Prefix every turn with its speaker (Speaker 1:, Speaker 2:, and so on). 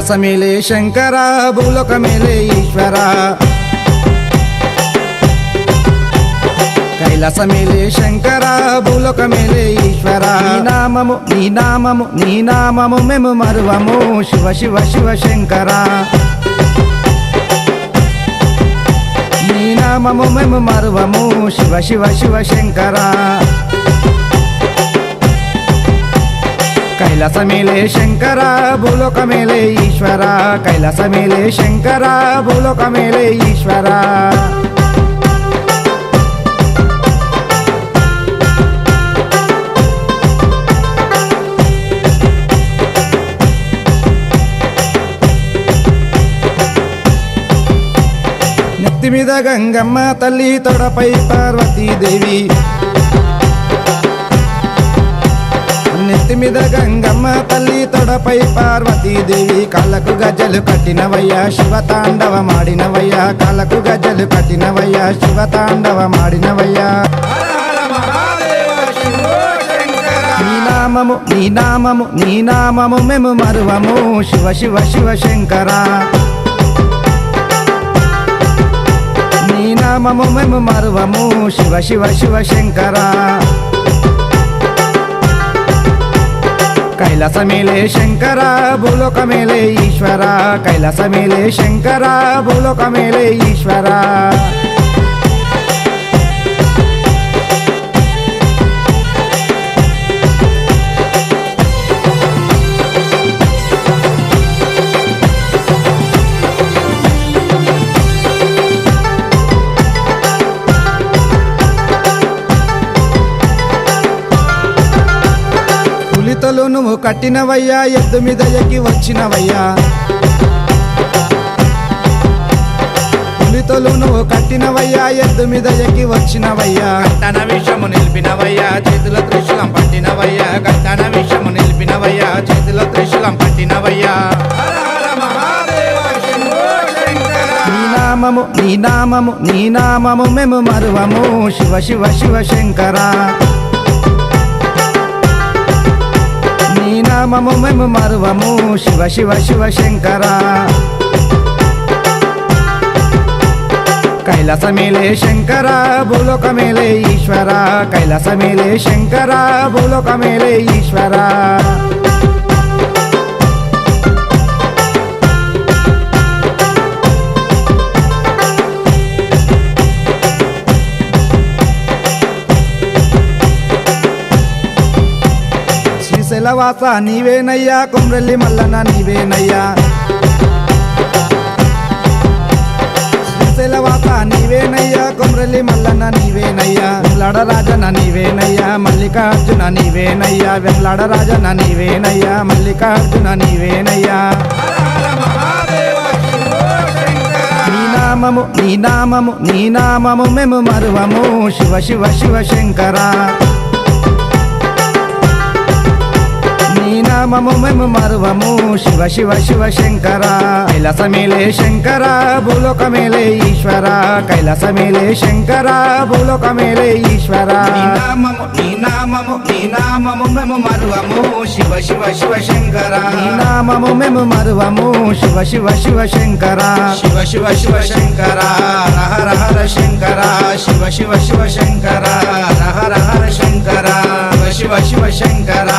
Speaker 1: కైలాస మేలే శంకర భూలోక మేలే ఈశ్వర కైలాస మేలే శంకర భూలోక మేలే ఈశ్వర నీ నామము మేము మరువము శివ శివ శివ శంకర నీ నామము మేము మరువము శివ శివ శివ శంకర కైలాస మేలే శంకర భూలోక మేలే ఈశ్వర కైలాస మేలే శంకర భూలోక మేలే ఈశ్వర నెత్తి మీద గంగమ్మ తల్లి తొడపై పార్వతీదేవి నెత్తి మీద గంగమ్మ తల్లి తొడపై పార్వతీదేవి కాళ్ళకు గజ్జలు కట్టినవయ్యా శివతాండవమాడినవయ్యా కాళ్ళకు గజ్జలు కట్టినవయ్యా శివతాండవమాడినవయ్యా నీ నామము మేము మరువము శివ శివ శివ శంకర నీ నామము మేము మరువము శివ శివ శివ శంకర కైలాస మేలే శంకర భూలోక మేలే ఈశ్వర కైలాస మేలే శంకర భూలోక మేలే ఈశ్వర పులితలు నువ్వు కట్టినవయ్యా ఎద్దు మీద ఎక్కి వచ్చినవయ్యా పులితలు నువ్వు కట్టినవయ్యా ఎద్దు మీద ఎక్కి వచ్చినవయ్యా
Speaker 2: కట్టన విషము నిలిపినవయ్యా చేతిలో త్రిశూలం పట్టినవయ్యా కట్టన విషము నిలిపినవయ్యా చేతిలో త్రిశూలం పట్టినవయ్యా
Speaker 1: నీ నామము మేము మరువము శివ శివ శివ శంకర నీ నామము మేము మరువము శివ శివ శివ శంకర కైలాస మేలే శంకర భూలోక మేలే ఈశ్వర కైలాస మేలే శంకర భూలోక మేలే ఈశ్వర శ్రీశైలవాస నీవేనయ్యా కొమ్రెల్లి మల్లన్న నీవేనయ్యా శ్రీశైలవాస నీవేనయ్యా కొమ్రెల్లి మల్లన్న నీవేనయ్యా వెంలాడ రాజన్న నీవేనయ్యా మల్లికార్జున నీవేనయ్యా వెంలాడ రాజన్న నీవేనయ్యా మల్లికార్జున నీవేనయ్యా నీ నామము మేము మరువము శివ శివ శివ శంకర నీ నామము మేము మరువము శివ శివ శివ శంకర కైలాస మేలే శంకర భూలోక మేలే ఈశ్వర కైలాస మేలే శంకర భూలోక మేలే ఈశ్వర
Speaker 2: నీ నామము మేము మరువము శివ శివ శివ శంకర
Speaker 1: నీ నామము మేము మరువము శివ శివ శివ శంకర
Speaker 2: శివ శివ శివ శంకర హర హర శంకర శివ శివ శివ శంకర హర హర శంకర శివ శివ శంకర